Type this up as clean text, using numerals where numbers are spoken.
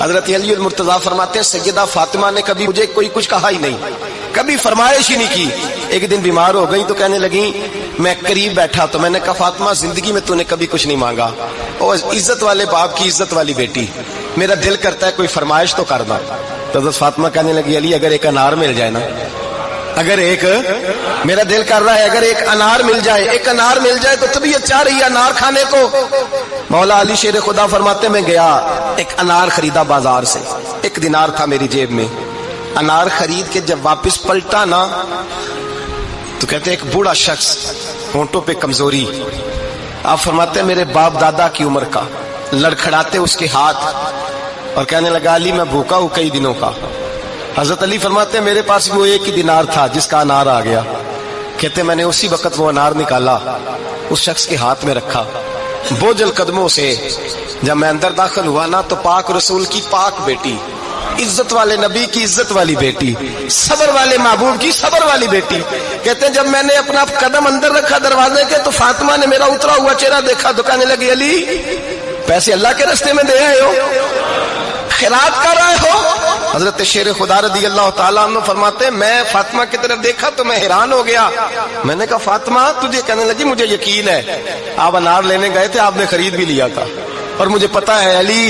حضرت علی المرتضیٰ فرماتے ہیں سیدہ فاطمہ نے کبھی مجھے کوئی کچھ کہا ہی نہیں، کبھی فرمائش ہی نہیں کی۔ ایک دن بیمار ہو گئی تو کہنے لگی، میں قریب بیٹھا تو میں نے کہا فاطمہ زندگی میں تو نے کبھی کچھ نہیں مانگا، اور عزت والے باپ کی عزت والی بیٹی، میرا دل کرتا ہے کوئی فرمائش تو کرنا۔ تو حضرت فاطمہ کہنے لگی علی اگر ایک انار مل جائے نا، اگر ایک، میرا دل کر رہا ہے اگر ایک انار مل جائے، ایک انار مل جائے تو طبیعت چاہ رہی ہے انار کھانے کو۔ مولا علی شیر خدا فرماتے میں گیا، ایک انار خریدا بازار سے، 1 دینار تھا میری جیب میں، انار خرید کے جب واپس پلٹا نا تو کہتے ایک بوڑھا شخص، ہونٹوں پہ کمزوری، آپ فرماتے ہیں میرے باپ دادا کی عمر کا، لڑکھڑاتے اس کے ہاتھ اور کہنے لگا علی میں بھوکا ہوں کئی دنوں کا۔ حضرت علی فرماتے ہیں میرے پاس وہ 1 ہی دینار تھا جس کا انار آ گیا۔ کہتے میں نے اسی وقت وہ انار نکالا، اس شخص کے ہاتھ میں رکھا، بوجھل قدموں سے جب میں اندر داخل ہوا نا تو پاک رسول کی پاک بیٹی، عزت والے نبی کی عزت والی بیٹی، صبر والے محبوب کی صبر والی بیٹی، کہتے ہیں جب میں نے اپنا قدم اندر رکھا دروازے کے تو فاطمہ نے میرا اترا ہوا چہرہ دیکھا تو کہنے لگی علی پیسے اللہ کے راستے میں دے آئے ہو، خیرات کر رہے ہو؟ حضرت شیر خدا رضی اللہ تعالیٰ عنہ فرماتے ہیں میں فاطمہ کی طرف دیکھا تو میں حیران ہو گیا، میں نے کہا فاطمہ تجھے؟ کہنے لگی مجھے یقین ہے آپ انار لینے گئے تھے، آپ نے خرید بھی لیا تھا اور مجھے پتا ہے علی